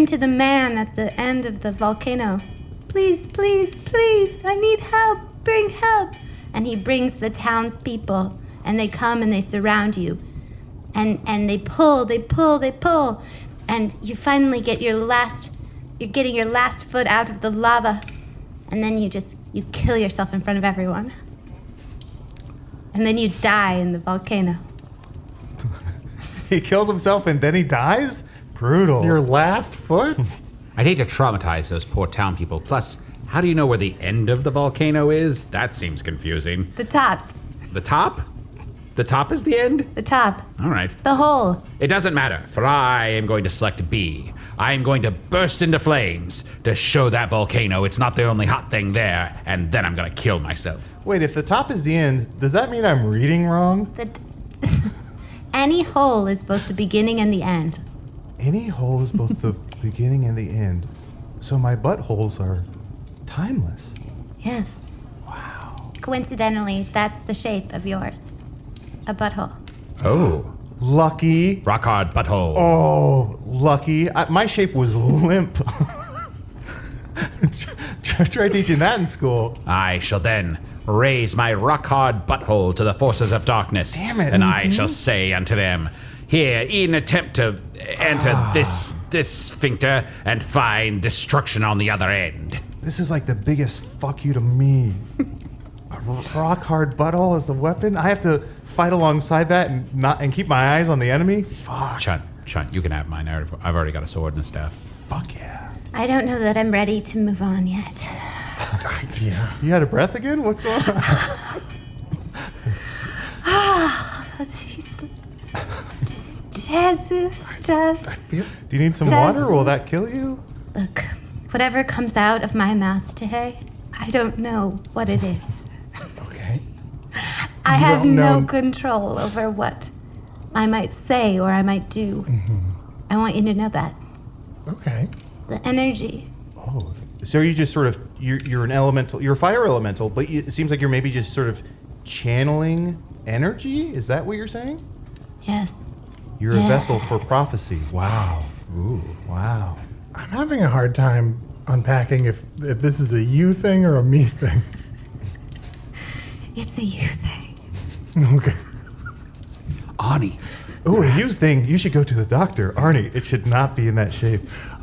S5: to the man at the end of the volcano, please, I need help, bring help. And he brings the townspeople, and they come and they surround you. And they pull, and you finally get you're getting your last foot out of the lava. And then you kill yourself in front of everyone. And then you die in the volcano.
S3: He kills himself and then he dies? Brutal.
S2: Your last foot?
S4: I'd hate to traumatize those poor town people. Plus, how do you know where the end of the volcano is? That seems confusing.
S5: The top.
S4: The top? The top is the end?
S5: The top.
S4: All right.
S5: The hole.
S4: It doesn't matter, for I am going to select B. I am going to burst into flames to show that volcano it's not the only hot thing there, and then I'm going to kill myself.
S3: Wait, if the top is the end, does that mean I'm reading wrong?
S5: Any hole is both the beginning and the end.
S3: Any hole is both the beginning and the end. So my buttholes are timeless.
S5: Yes.
S3: Wow.
S5: Coincidentally, that's the shape of yours. A butthole.
S4: Oh.
S3: Lucky.
S4: Rock hard butthole.
S3: Oh, lucky. My shape was limp. Try teaching that in school.
S4: I shall then raise my rock-hard butthole to the forces of darkness.
S3: Damn it.
S4: And I shall say unto them, here, in attempt to enter this sphincter and find destruction on the other end.
S3: This is like the biggest fuck you to me. A rock hard butthole as a weapon? I have to fight alongside that and keep my eyes on the enemy? Fuck.
S4: Chunt, you can have mine. I've already got a sword and a staff.
S3: Fuck yeah.
S5: I don't know that I'm ready to move on yet.
S2: Idea.
S3: You out of breath again? What's going on?
S5: Jesus, just
S2: I feel.
S3: Do you need some water? Will that kill you?
S5: look. Whatever comes out of my mouth today, I don't know what it is.
S2: Okay.
S5: I
S2: You
S5: have
S2: don't
S5: no
S2: know-
S5: control over what I might say or I might do. I want you to know that.
S2: Okay.
S5: The energy.
S3: Oh. So you just sort of, you're an elemental, you're a fire elemental, but it seems like you're maybe just sort of channeling energy? Is that what you're saying?
S5: Yes.
S3: You're a vessel for prophecy. Wow. Ooh, wow.
S2: I'm having a hard time unpacking if this is a you thing or a me thing.
S5: It's a you thing.
S2: Okay.
S4: Arnie.
S3: Oh, a you thing. You should go to the doctor. Arnie, it should not be in that shape.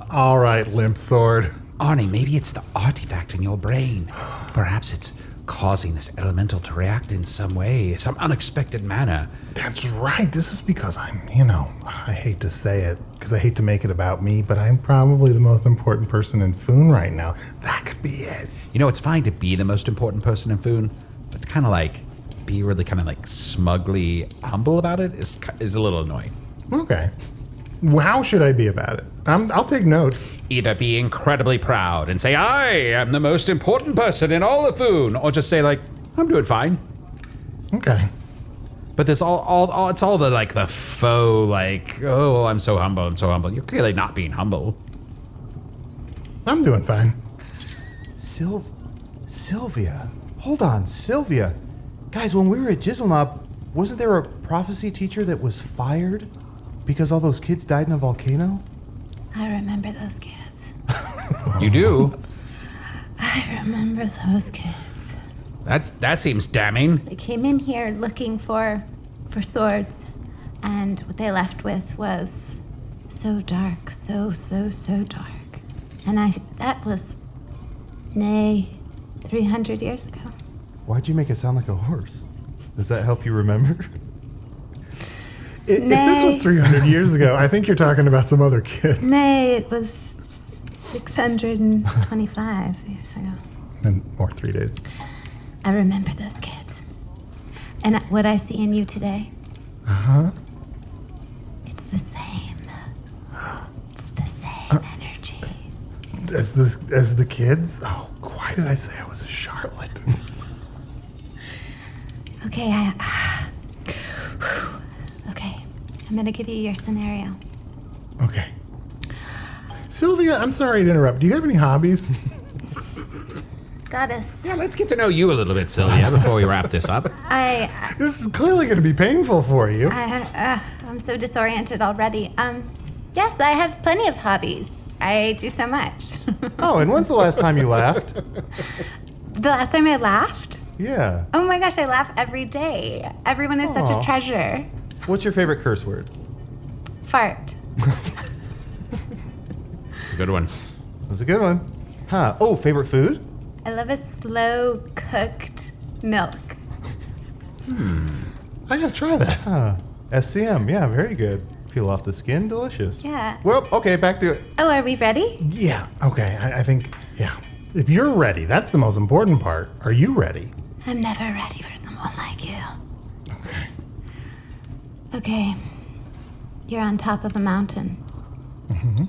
S2: All right, limp sword.
S4: Arnie, maybe it's the artifact in your brain. Perhaps it's causing this elemental to react in some way, some unexpected manner.
S2: That's right. This is because I'm, I hate to say it, because I hate to make it about me, but I'm probably the most important person in Foon right now. That could be it.
S4: You know, it's fine to be the most important person in Foon, but to kind of like be really kind of like smugly humble about it is a little annoying.
S2: Okay. How should I be about it? I'll take notes.
S4: Either be incredibly proud and say, I am the most important person in all of Foon, or just say like, I'm doing fine.
S2: Okay.
S4: But there's all it's all the like the faux like, oh, I'm so humble. You're clearly not being humble.
S2: I'm doing fine.
S3: Sylvia. Hold on, Sylvia. Guys, when we were at Jizzleknob, wasn't there a prophecy teacher that was fired because all those kids died in a volcano?
S5: I remember those kids.
S4: You do?
S5: I remember those kids.
S4: That seems damning.
S5: They came in here looking for swords, and what they left with was so dark, so dark. And that was, 300 years ago.
S3: Why'd you make it sound like a horse? Does that help you remember?
S2: If this was 300 years ago, I think you're talking about some other kids.
S5: It was 625 years ago.
S2: Or 3 days.
S5: I remember those kids. And what I see in you today, it's the same. It's the same energy.
S2: As the kids? Oh, why did I say I was a Charlotte?
S5: Okay, okay. I'm gonna give you your scenario.
S2: Okay. Sylvia, I'm sorry to interrupt. Do you have any hobbies?
S5: Goddess.
S4: Yeah, let's get to know you a little bit, Sylvia, before we wrap this up.
S2: This is clearly going to be painful for you.
S5: I'm so disoriented already. Yes, I have plenty of hobbies. I do so much.
S3: Oh, and when's the last time you laughed?
S5: The last time I laughed?
S3: Yeah.
S5: Oh my gosh, I laugh every day. Everyone is such
S3: Aw.
S5: a treasure.
S3: What's your favorite curse word?
S5: Fart.
S4: It's a good one.
S3: That's a good one. Huh. Oh, favorite food?
S5: I love a slow cooked milk.
S2: I got to try that.
S3: SCM. Yeah, very good. Peel off the skin. Delicious.
S5: Yeah.
S3: Well, okay, back to it.
S5: Oh, are we ready?
S2: Yeah, okay. I think, yeah. If you're ready, that's the most important part. Are you ready?
S5: I'm never ready for someone like you.
S2: Okay.
S5: Okay. You're on top of a mountain.
S2: Mm-hmm.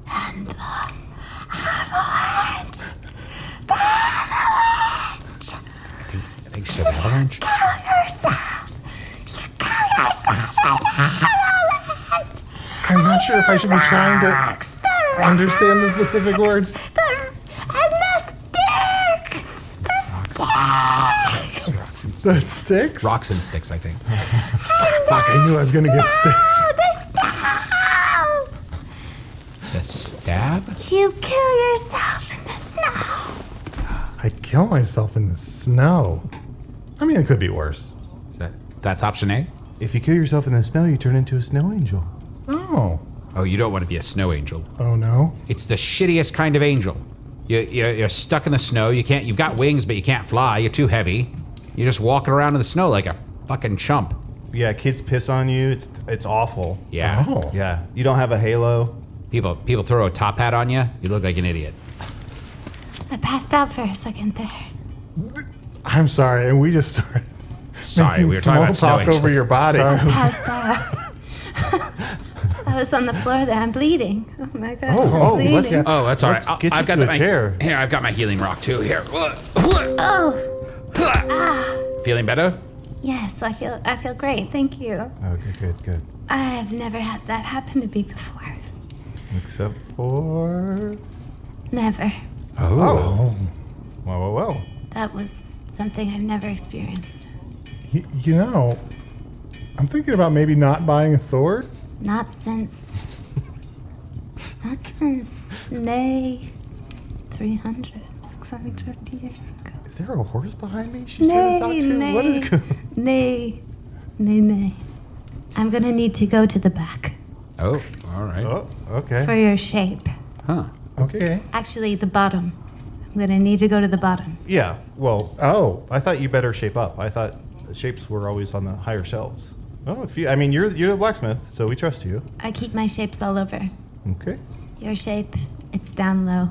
S5: And the avalanche. The avalanche.
S4: I think so, avalanche.
S5: Kill yourself. You kill yourself.
S2: not sure if I should be trying to understand the specific words. So it sticks?
S3: Rocks and sticks, I think.
S2: Fuck, I knew I was going to get sticks.
S4: The stab?
S5: You kill yourself in the snow.
S2: I kill myself in the snow. I mean, it could be worse.
S4: That's option A?
S3: If you kill yourself in the snow, you turn into a snow angel.
S2: Oh.
S4: Oh, you don't want to be a snow angel.
S2: Oh, no?
S4: It's the shittiest kind of angel. You're stuck in the snow. You've got wings, but you can't fly. You're too heavy. You're just walking around in the snow like a fucking chump.
S3: Yeah, kids piss on you. It's awful.
S4: Yeah.
S2: Oh.
S3: Yeah, you don't have a halo.
S4: People throw a top hat on you. You look like an idiot.
S5: I passed out for a second there.
S2: I'm sorry, and we just started
S4: Sorry,
S2: making
S4: we were talking about
S2: small talk
S4: snow
S2: over
S4: angels.
S2: your body.
S5: I passed out. I was on the floor there. I'm bleeding. Oh my god. I'm bleeding.
S3: let's-
S4: Oh, that's all right.
S3: Let's get you
S4: I've got
S3: to a
S4: my-
S3: chair.
S4: Here, I've got my healing rock too. Here.
S5: Oh,
S4: Feeling better?
S5: yes. I feel great. Thank you.
S3: Okay, good.
S5: I've never had that happen to me before.
S3: Except for...
S5: Never.
S3: Oh. Whoa.
S5: That was something I've never experienced.
S2: You know, I'm thinking about maybe not buying a sword.
S5: Not since nay 300, 600 years ago.
S3: Is there a horse behind me? She's trying to talk to? What is going
S5: Nay. I'm gonna need to go to the back
S4: Oh, all right.
S3: Oh, okay.
S5: for your shape.
S4: Huh.
S2: Okay.
S5: Actually, the bottom. I'm gonna need to go to the bottom.
S3: Yeah, well,
S2: Oh.
S3: I thought you better shape up. I thought shapes were always on the higher shelves. Oh, you're the blacksmith, so we trust you.
S5: I keep my shapes all over.
S3: Okay.
S5: Your shape, it's down low.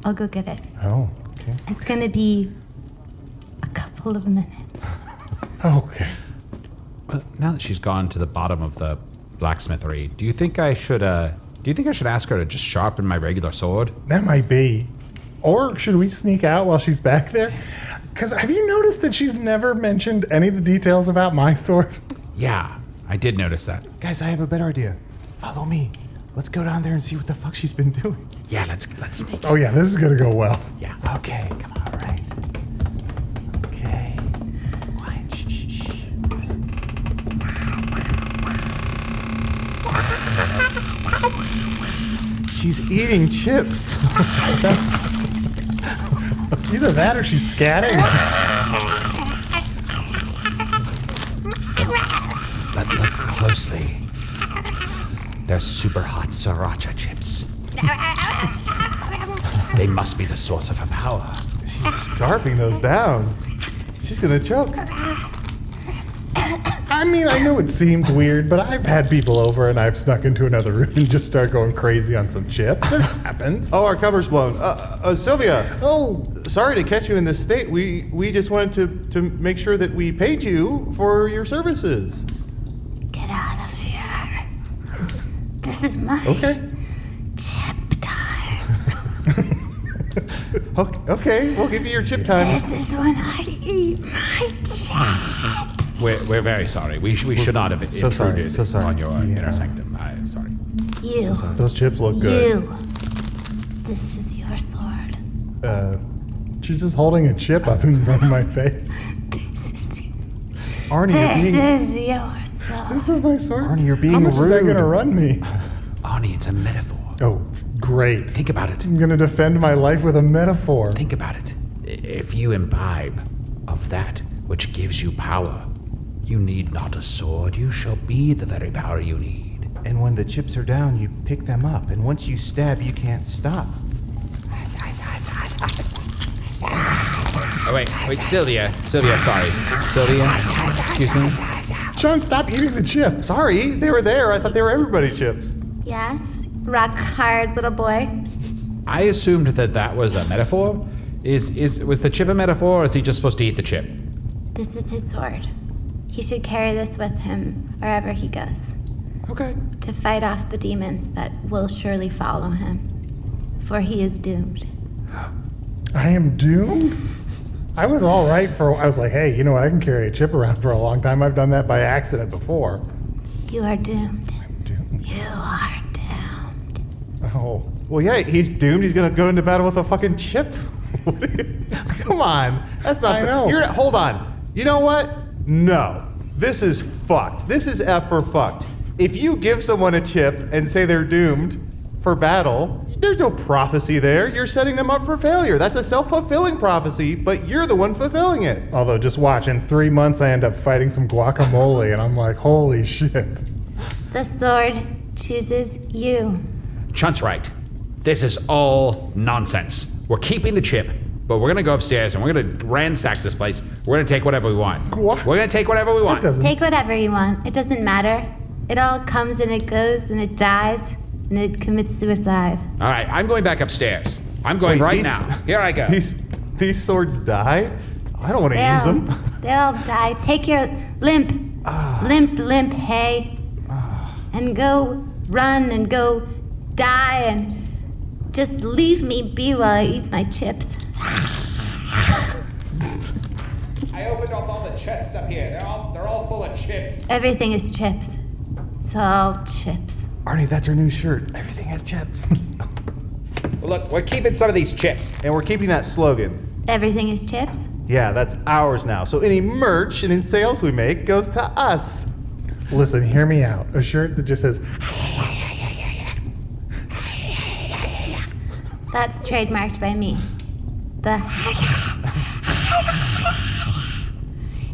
S5: I'll go get it.
S2: Oh.
S3: Okay.
S5: It's gonna be a couple of minutes.
S2: Okay.
S4: Well, now that she's gone to the bottom of the blacksmithery, do you think I should ask her to just sharpen my regular sword?
S2: That might be. Or should we sneak out while she's back there? Because have you noticed that she's never mentioned any of the details about my sword?
S4: Yeah, I did notice that.
S3: Guys, I have a better idea. Follow me. Let's go down there and see what the fuck she's been doing.
S4: Yeah, let's sneak.
S2: Oh, yeah, this is going to go well.
S4: Yeah.
S3: Okay, come on, all right. Okay. Quiet, shh. She's eating chips.
S2: Either that or she's scatting.
S4: But look closely. They're super hot sriracha chips. They must be the source of her power.
S3: She's scarfing those down. She's gonna choke.
S2: I mean, I know it seems weird, but I've had people over and I've snuck into another room and just started going crazy on some chips. It happens.
S3: Oh, our cover's blown. Sylvia.
S2: Oh,
S3: Sorry to catch you in this state. We just wanted to make sure that we paid you for your services.
S5: Get out of here. This is my
S2: okay.
S5: chip time.
S3: Okay, we'll give you your chip time.
S5: This is when I eat my chips.
S4: We're very sorry. We should not have
S3: so sorry,
S4: intruded
S3: so sorry.
S4: on your inner sanctum. I'm sorry.
S5: You.
S2: Those chips look good.
S5: You. This is your sword.
S2: She's just holding a chip up in front of my face.
S3: Arnie,
S5: This
S3: you're being
S5: is your sword.
S2: This is my sword?
S3: Arnie, you're being
S2: How much is that
S3: rude.
S2: going to run me?
S4: Arnie, it's a metaphor.
S2: Oh, great.
S4: Think about it.
S2: I'm going to defend my life with a metaphor.
S4: Think about it. If you imbibe of that which gives you power, you need not a sword. You shall be the very power you need.
S3: And when the chips are down, you pick them up. And once you stab, you can't stop.
S4: Oh, wait, Sylvia, sorry. Sylvia, excuse me?
S2: Chunt, stop eating the chips.
S3: Sorry, they were there. I thought they were everybody's chips.
S5: Yes? Rock hard, little boy.
S4: I assumed that was a metaphor. Was the chip a metaphor, or is he just supposed to eat the chip?
S5: This is his sword. He should carry this with him wherever he goes,
S4: Okay.
S5: to fight off the demons that will surely follow him. For he is doomed.
S2: I am doomed? I was all right I was like, hey, you know what? I can carry a chip around for a long time. I've done that by accident before.
S5: You are doomed.
S2: I'm doomed.
S5: You are doomed.
S2: Oh.
S3: Well, yeah, he's doomed. He's gonna go into battle with a fucking chip. Come on, that's not.
S2: I know.
S3: Hold on. You know what? No, this is fucked. This is F for fucked. If you give someone a chip and say they're doomed for battle, there's no prophecy there. You're setting them up for failure. That's a self-fulfilling prophecy, but you're the one fulfilling it.
S2: Although, just watch, in 3 months I end up fighting some guacamole, and I'm like, holy shit.
S5: The sword chooses you.
S4: Chunt's right. This is all nonsense. We're keeping the chip, but we're gonna go upstairs and we're gonna ransack this place. We're gonna take whatever we want.
S2: What?
S4: We're gonna take whatever we want.
S2: Doesn't.
S5: Take whatever you want. It doesn't matter. It all comes and it goes and it dies and it commits suicide.
S4: All right, I'm going back upstairs. I'm going now. Here I go.
S3: These swords die? I don't want to use them.
S5: They'll die. Take your limp, limp, hay, and go run and go die and just leave me be while I eat my chips.
S4: I opened up all the chests up here. They're all full of chips.
S5: Everything is chips. It's all chips.
S3: Arnie, that's our new shirt. Everything has chips.
S4: Well, look, we're keeping some of these chips.
S3: And we're keeping that slogan.
S5: Everything is chips?
S3: Yeah, that's ours now. So any merch and any sales we make goes to us.
S2: Listen, hear me out. A shirt that just says,
S5: That's trademarked by me.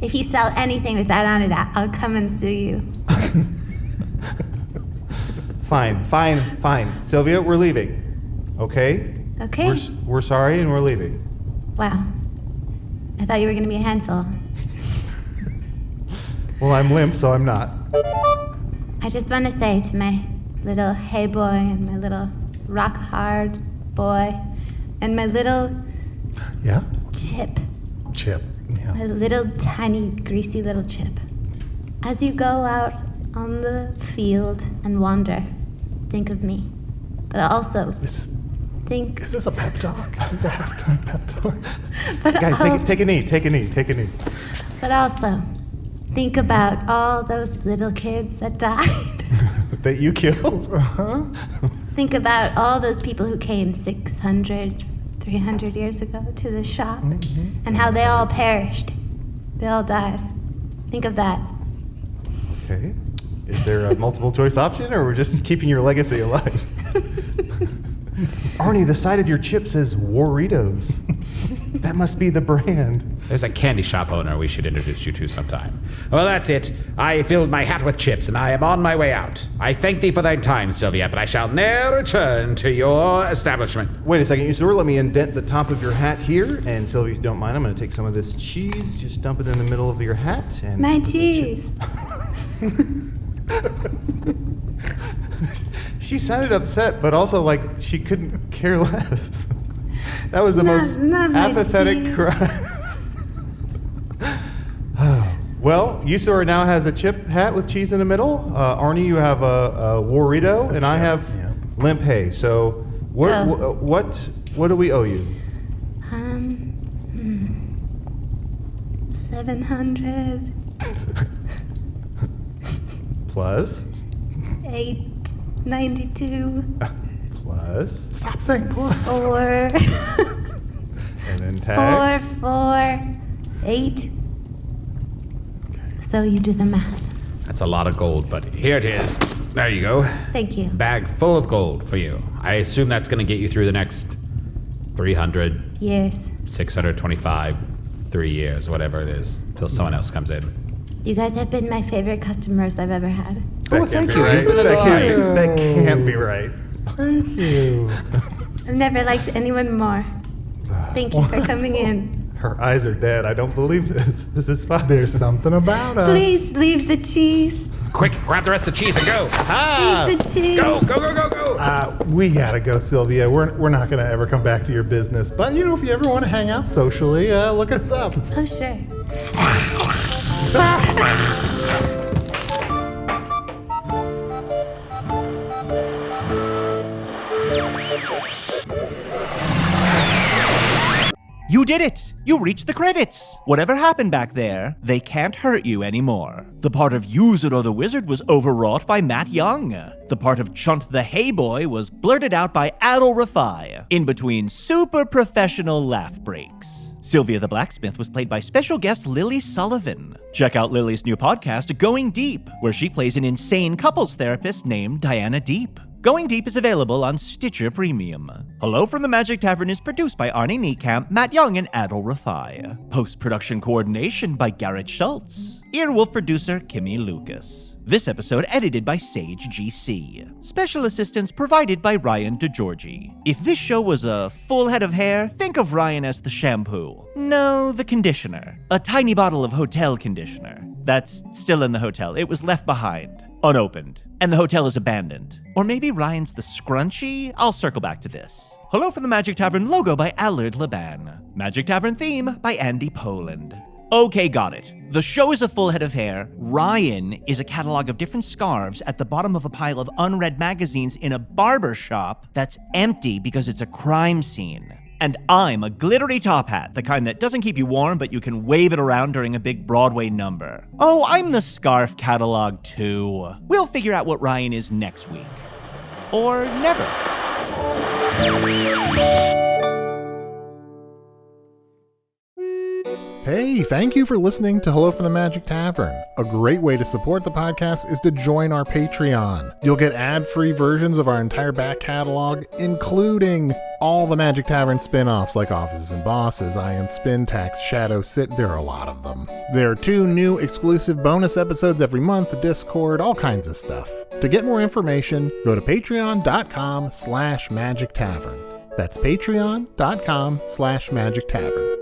S5: If you sell anything with that on it, I'll come and sue you.
S3: Fine. Sylvia, we're leaving. Okay?
S5: Okay.
S3: We're sorry and we're leaving.
S5: Wow. I thought you were going to be a handful.
S3: Well, I'm limp, so I'm not.
S5: I just want to say to my little hay boy and my little rock hard boy and my little
S2: yeah?
S5: chip,
S2: Yeah.
S5: my little tiny greasy little chip. As you go out on the field and wander, think of me. But also think...
S2: Is this a pep talk? Is this a halftime pep talk?
S3: Guys, take a knee.
S5: But also, think about all those little kids that died.
S3: That you killed?
S5: Think about all those people who came 600, 300 years ago to the shop and how they all perished. They all died. Think of that.
S3: Okay. Is there a multiple choice option, or we're just keeping your legacy alive? Arnie, the side of your chip says Warritos. That must be the brand.
S4: There's a candy shop owner we should introduce you to sometime. Well, that's it. I filled my hat with chips, and I am on my way out. I thank thee for thy time, Sylvia, but I shall ne'er return to your establishment.
S3: Wait a second, Usidore. Let me indent the top of your hat here. And Sylvia, if you don't mind, I'm going to take some of this cheese, just dump it in the middle of your hat. And
S5: My cheese.
S3: She sounded upset, but also like she couldn't care less. That was the most
S5: not my
S3: apathetic
S5: cheese.
S3: cry. Well, Usidore now has a chip hat with cheese in the middle. Arnie, you have a Warrito, and I have limp hay. So what do we owe you?
S5: 700.
S3: Plus?
S5: 892.
S3: Plus?
S2: Stop saying plus.
S5: 4.
S3: And then tax?
S5: 4, 8. So you do the math.
S4: That's a lot of gold, but here it is. There you go.
S5: Thank you.
S4: Bag full of gold for you. I assume that's going to get you through the next 300,
S5: Years.
S4: 625, 3 years, whatever it is, till someone else comes in.
S5: You guys have been my favorite customers I've ever had.
S3: Thank you. That can't be right.
S2: Thank you.
S5: I've never liked anyone more. Thank you for coming in.
S3: Her eyes are dead. I don't believe this. This is fun.
S2: There's something about us.
S5: Please leave the cheese.
S4: Quick, grab the rest of the cheese and go.
S5: Leave the cheese.
S4: Go.
S2: We gotta go, Sylvia. We're not gonna ever come back to your business. But you know, if you ever want to hang out socially, look us up.
S5: Oh, sure.
S1: You did it! You reach the credits. Whatever happened back there, they can't hurt you anymore. The part of Usidore the Wizard was overwrought by Matt Young. The part of Chunt the Hay Boy was blurted out by Adal Rifai, in between super professional laugh breaks. Sylvia the Blacksmith was played by special guest Lily Sullivan. Check out Lily's new podcast, Going Deep, where she plays an insane couples therapist named Diana Deep. Going Deep is available on Stitcher Premium. Hello from the Magic Tavern is produced by Arnie Niekamp, Matt Young, and Adal Rifai. Post-production coordination by Garrett Schultz. Earwolf producer Kimmie Lucas. This episode edited by Sage GC. Special assistance provided by Ryan DiGiorgi. If this show was a full head of hair, think of Ryan as the shampoo. No, the conditioner. A tiny bottle of hotel conditioner. That's still in the hotel. It was left behind, unopened, and the hotel is abandoned. Or maybe Ryan's the scrunchie? I'll circle back to this. Hello from the Magic Tavern logo by Allard Laban. Magic Tavern theme by Andy Poland. Okay, got it. The show is a full head of hair. Ryan is a catalog of different scarves at the bottom of a pile of unread magazines in a barber shop that's empty because it's a crime scene. And I'm a glittery top hat, the kind that doesn't keep you warm, but you can wave it around during a big Broadway number. Oh, I'm the scarf catalog too. We'll figure out what Ryan is next week. Or never.
S2: Hey, thank you for listening to Hello from the Magic Tavern. A great way to support the podcast is to join our Patreon. You'll get ad-free versions of our entire back catalog, including all the Magic Tavern spin-offs like Offices and Bosses, Ion Spintax, Shadow Sit. There are a lot of them. There are 2 new exclusive bonus episodes every month, Discord, all kinds of stuff. To get more information, go to patreon.com/Magic Tavern. That's patreon.com/Magic Tavern.